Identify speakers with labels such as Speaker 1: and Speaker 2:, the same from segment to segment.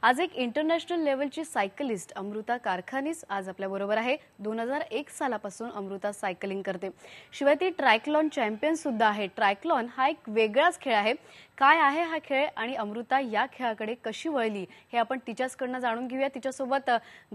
Speaker 1: आज एक international लेवलची cyclist Amruta Karkhanis आज आपल्याबरोबर आहे। 2001 सालापासून अमृता सायकलिंग करते। शिवाय ती ट्रायक्लॉन चॅम्पियन सुद्धा आहे। ट्रायक्लॉन हा एक वेगळाच खेळ आहे। काय आहे हा खेळ आणि अमृता या खेळाकडे कशी वळली हे आपण तिच्याकडून जाणून घेऊया। तिच्यासोबत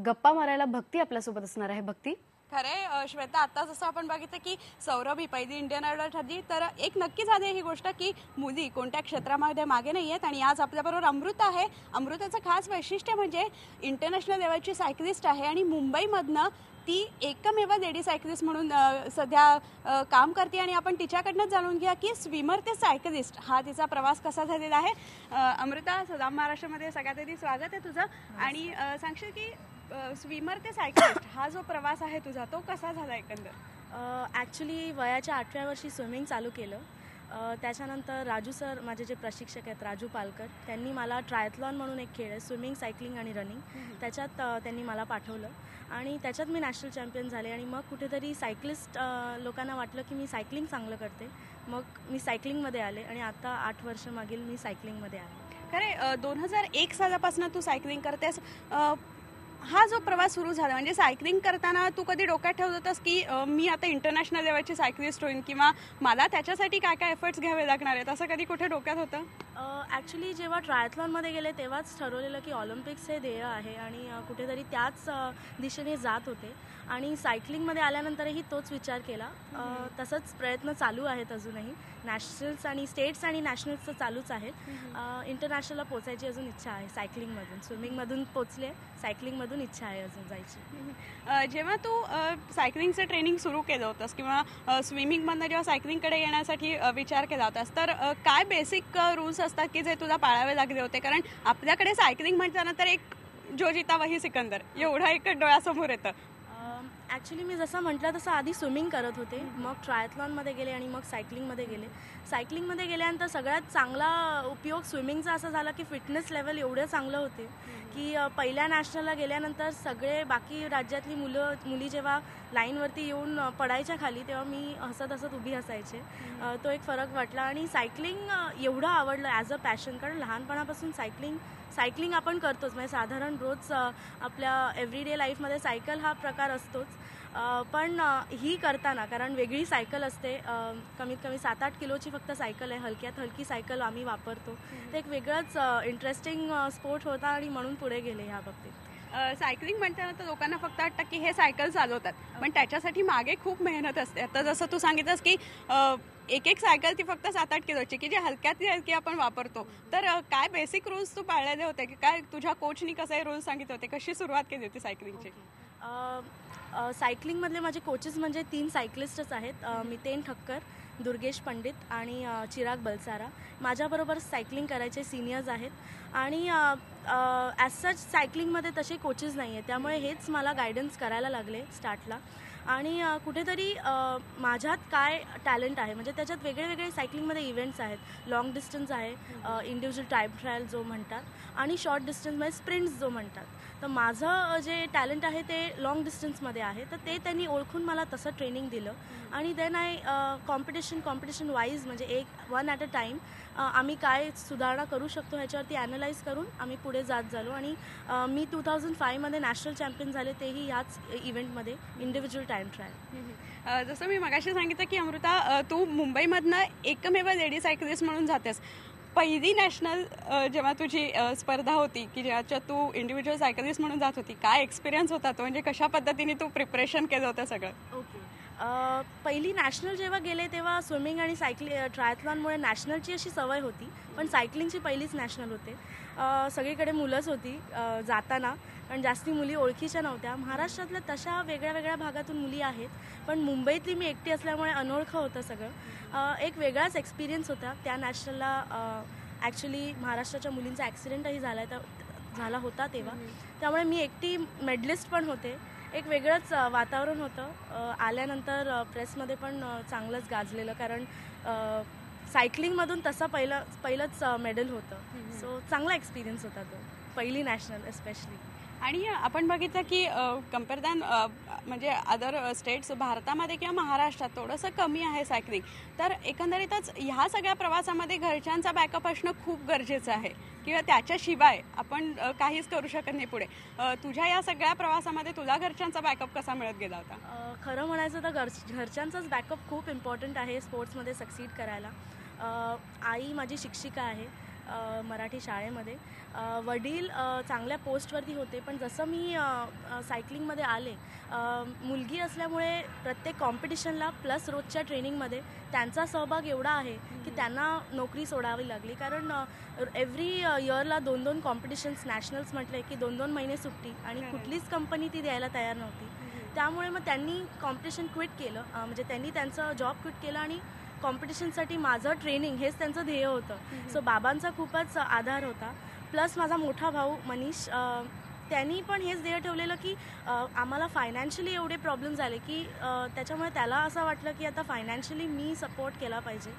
Speaker 1: गप्पा मारायला भक्ती आपल्यासोबत असणार आहे। भक्ती,
Speaker 2: खरे श्वेता, आता जसं आपण बघितलं की सौरभ ही पहिली इंडियन आयडल ठरली, तर एक नक्की झाली ही गोष्ट की मुली कोणत्या क्षेत्रामध्ये मागे नाही आहेत। आणि आज आपल्याबरोबर अमृता आहे। अमृताचं खास वैशिष्ट्य म्हणजे इंटरनॅशनल लेवलची सायकलिस्ट आहे आणि मुंबईमधनं ती एकमेव लेडी सायकलिस्ट म्हणून सध्या काम करते। आणि आपण तिच्याकडनं जाणून घ्या की स्विमर ते सायकलिस्ट हा तिचा प्रवास कसा झालेला आहे। अमृता, सलाम महाराष्ट्रामध्ये सगळ्यात आधी स्वागत आहे तुझं। आणि सांगशील की स्विमर ते सायकलिस्ट हा जो प्रवास आहे तुझा तो कसा झाला एकंदर?
Speaker 3: ॲक्च्युली वयाच्या 8व्या वर्षी स्विमिंग चालू केलं। त्याच्यानंतर राजू सर, माझे जे प्रशिक्षक आहेत राजू पालकर, त्यांनी मला ट्रायथलॉन म्हणून एक खेळ आहे, स्विमिंग, सायकलिंग आणि रनिंग, त्याच्यात त्यांनी मला पाठवलं आणि त्याच्यात मी नॅशनल चॅम्पियन झाले। आणि मग कुठेतरी सायकलिस्ट लोकांना वाटलं की मी सायकलिंग चांगलं करते, मग मी सायकलिंगमध्ये आले आणि आता 8 वर्ष मागील मी सायकलिंगमध्ये आले।
Speaker 2: खरे 2001 सालापासून तू सायकलिंग करतेस। हा जो प्रवास सुरू झाला म्हणजे सायकलिंग करताना तू कधी डोक्यात ठेवत होतास की मी आता इंटरनॅशनल लेवलची सायकलिस्ट होईन किंवा मला त्याच्यासाठी काय काय एफर्ट्स घ्यावे लागणार आहेत, असं कधी कुठे डोक्यात होतं?
Speaker 3: ॲक्च्युली जेव्हा ट्रायथलॉनमध्ये गेले तेव्हाच ठरवलेलं की ऑलिम्पिक्स हे ध्येय आहे आणि कुठेतरी त्याच दिशेने जात होते। आणि सायकलिंगमध्ये आल्यानंतरही तोच विचार केला। तसंच प्रयत्न चालू आहेत अजूनही। नॅशनल्स आणि स्टेट्स आणि नॅशनल्सचं चालूच आहेत। इंटरनॅशनलला पोचायची अजून इच्छा आहे। सायकलिंगमधून, स्विमिंगमधून पोचले, सायकलिंगमधून इच्छा आहे अजून जायची।
Speaker 2: जेव्हा तू सायकलिंगचं ट्रेनिंग सुरू केलं होतंस किंवा स्विमिंगमधनं जेव्हा सायकलिंगकडे येण्यासाठी विचार केला होतास, तर काय बेसिक रूल्स असतात की जे तुला पाळावे लागले होते? कारण आपल्याकडे सायकलिंग म्हणताना तर एक जो जिता वही सिकंदर एवढा एक डोळ्यासमोर येतं।
Speaker 3: ॲक्च्युली मी जसं म्हटलं तसं आधी स्विमिंग करत होते, मग ट्रायथलॉनमध्ये गेले आणि मग सायकलिंगमध्ये गेले। सायकलिंगमध्ये गेल्यानंतर सगळ्यात चांगला उपयोग स्विमिंगचा असा झाला की फिटनेस लेवल एवढे चांगलं होते की पहिल्या नॅशनलला गेल्यानंतर सगळे बाकी राज्यातली मुली जेव्हा लाईनवरती येऊन पडायच्या खाली तेव्हा मी हसत हसत उभी असायचे। तो एक फरक वाटला आणि सायकलिंग एवढं आवडलं ॲज अ पॅशन, कारण लहानपणापासून सायकलिंग आपण करतोच, म्हणजे साधारण रोज आपल्या एव्हरीडे लाईफमध्ये सायकल हा प्रकार असतोच। पण ही करताना, कारण वेगळी सायकल असते, कमीत कमी 7-8 किलोची फक्त सायकल आहे, हलक्यात हलकी सायकल आम्ही वापरतो, ते एक वेगळंच इंटरेस्टिंग स्पोर्ट होता आणि म्हणून पुढे गेले ह्या बाबतीत।
Speaker 2: सायकलिंग म्हणताना तर लोकांना फक्त वाटतं की हे सायकल चालवतात, पण त्याच्यासाठी मागे खूप मेहनत असते। आता जसं तू सांगितलंस की एक सायकल ती फक्त 7-8 किलोची की जी हलक्यातली हलकी आपण वापरतो, तर काय बेसिक रूल्स तू पाळलेले होते की काय तुझ्या कोचनी कसे रूल्स सांगितले होते? कशी सुरुवात केली होती सायकलिंगची?
Speaker 3: सायकलिंगमधले माझे कोचेस म्हणजे 3 सायकलिस्टच आहेत, मितेन ठक्कर, दुर्गेश पंडित आणि चिराग बलसारा। माझ्याबरोबर सायकलिंग करायचे सिनियर्स आहेत आणि ॲज सच सायकलिंगमध्ये तसे कोचेस नाही आहेत, त्यामुळे हेच मला गायडन्स करायला लागले स्टार्टला। आणि कुठेतरी माझ्यात काय टॅलेंट आहे, म्हणजे त्याच्यात वेगळे सायकलिंगमध्ये इव्हेंट्स आहेत, लाँग डिस्टन्स आहे, इंडिव्हिज्युअल टाईम ट्रायल जो म्हणतात, आणि शॉर्ट डिस्टन्समध्ये स्प्रिंट्स जो म्हणतात। तर माझं जे टॅलेंट आहे ते लाँग डिस्टन्समध्ये आहे, तर ते त्यांनी ओळखून मला तसं ट्रेनिंग दिलं। आणि देन कॉम्पिटिशन वाईज म्हणजे वन ॲट अ टाईम आम्ही काय सुधारणा करू शकतो ह्याच्यावरती ॲनलाईज करून आम्ही पुढे जात झालो। आणि मी 2005मध्ये नॅशनल चॅम्पियन झाले, तेही ह्याच इव्हेंटमध्ये, इंडिव्हिज्युअल टाईम ट्रायल।
Speaker 2: जसं मी मगाशी सांगितलं की अमृता, तू मुंबईमधनं एकमेव लेडी सायकलिस्ट म्हणून जातेस। पहिली नॅशनल जेव्हा तुझी स्पर्धा होती की ज्याच्यात तू इंडिव्हिज्युअल सायकलिस्ट म्हणून जात होती, काय एक्सपिरियन्स होता तो? म्हणजे कशा पद्धतीने तू प्रिपरेशन केलं होतं सगळं?
Speaker 3: ओके, पहिली नॅशनल जेव्हा गेले तेव्हा स्विमिंग आणि ट्रायथलॉनमुळे नॅशनलची अशी सवय होती, पण सायकलिंगची पहिलीच नॅशनल होते। सगळीकडे मुलंच होती जाताना, पण जास्ती मुली ओळखीच्या नव्हत्या। महाराष्ट्रातल्या तशा वेगळ्या भागातून मुली आहेत, पण मुंबईतली मी एकटी असल्यामुळे अनोळखं होतं सगळं। एक वेगळाच एक्सपिरियन्स होता त्या नॅशनलला। ॲक्च्युली महाराष्ट्राच्या मुलींचा ॲक्सिडेंटही झाला होता तेव्हा, त्यामुळे मी एकटी मेडलिस्ट पण होते। एक वेगळंच वातावरण होतं। आल्यानंतर प्रेसमध्ये पण चांगलंच गाजलेलं, कारण सायकलिंगमधून तसं पहिलंच मेडल होतं। सो चांगला एक्सपिरियन्स होता तो, पहिली नॅशनल एस्पेशली।
Speaker 2: आणि आपण बघितलं की कम्पेअर दॅन म्हणजे अदर स्टेट्स भारतामध्ये किंवा महाराष्ट्रात थोडंसं कमी आहे सायकलिंग. तर एकंदरीतच ह्या सगळ्या प्रवासामध्ये घरच्यांचा बॅकअप असणं खूप गरजेचं आहे किंवा त्याच्याशिवाय आपण काहीच करू शकत नाही पुढे. तुझ्या या सगळ्या प्रवासामध्ये तुला घरच्यांचा बॅकअप कसा मिळत गेला होता?
Speaker 3: खरं म्हणायचं तर घरच्यांचाच बॅकअप खूप इम्पॉर्टंट आहे स्पोर्ट्समध्ये सक्सीड करायला. आई माझी शिक्षिका आहे मराठी शाळेमध्ये. वडील चांगल्या पोस्टवरती होते, पण जसं मी सायकलिंगमध्ये आले, मुलगी असल्यामुळे प्रत्येक कॉम्पिटिशनला प्लस रोजच्या ट्रेनिंगमध्ये त्यांचा सहभाग एवढा आहे की त्यांना नोकरी सोडावी लागली. कारण एव्हरी इयरला 2-2 कॉम्पिटिशन्स, नॅशनल्स म्हटले की 2-2 महिने सुट्टी, आणि कुठलीच कंपनी ती द्यायला तयार नव्हती. त्यामुळे मग त्यांनी कॉम्पिटिशन क्विट केलं, म्हणजे त्यांनी त्यांचं जॉब क्विट केलं आणि कॉम्पिटिशनसाठी माझं ट्रेनिंग हेच त्यांचं ध्येय होतं. सो बाबांचा खूपच आधार होता. प्लस माझा मोठा भाऊ मनीष, त्यांनी पण हेच ध्येय ठेवलेलं की आम्हाला फायनान्शियली एवढे प्रॉब्लेम झाले की त्याच्यामुळे त्याला असं वाटलं की आता फायनान्शियली मी सपोर्ट केला पाहिजे.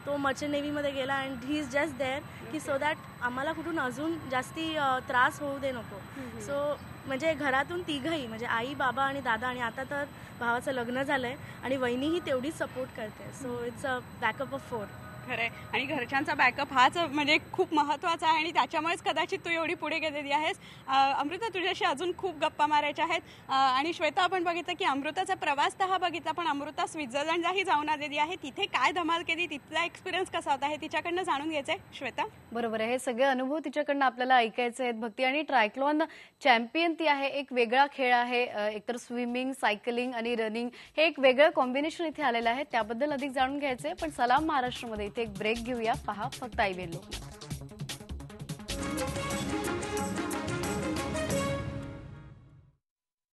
Speaker 3: तो मर्चंट नेव्हीमध्ये गेला and he is just there की सो दॅट आम्हाला कुठून अजून जास्ती त्रास होऊ दे नको. सो म्हणजे घरातून तिघंही, म्हणजे आई, बाबा आणि दादा, आणि आता तर भावाचं लग्न झालं आहे आणि वहिनीही तेवढीच सपोर्ट करते. So it's a backup of 4.
Speaker 2: खरंय. आणि घरच्यांचा बॅकअप हाच म्हणजे खूप महत्त्वाचा आहे आणि त्याच्यामुळेच कदाचित तू एवढी पुढे गेलेली आहेस. अमृता, तुझ्याशी अजून खूप गप्पा मारायच्या आहेत. आणि श्वेता, आपण बघितलं की अमृताचा प्रवास तर हा बघितला, पण अमृता स्वित्झर्लंडलाही जाऊन आलेली आहे. तिथे काय धमाल केली, तिथला एक्सपिरियन्स कसा होता हे तिच्याकडनं जाणून घ्यायचंय. श्वेता?
Speaker 1: बरोबर आहे, हे सगळे अनुभव तिच्याकडनं आपल्याला ऐकायचे आहेत भक्ती. आणि ट्रायक्लॉन चॅम्पियन ती आहे. एक वेगळा खेळ आहे, एकतर स्विमिंग, सायकलिंग आणि रनिंग हे एक वेगळं कॉम्बिनेशन इथे आलेलं आहे. त्याबद्दल अधिक जाणून घ्यायचंय, पण सलाम महाराष्ट्रमध्ये इथे एक ब्रेक घेऊया. पहा फक्त IVN लोकमत.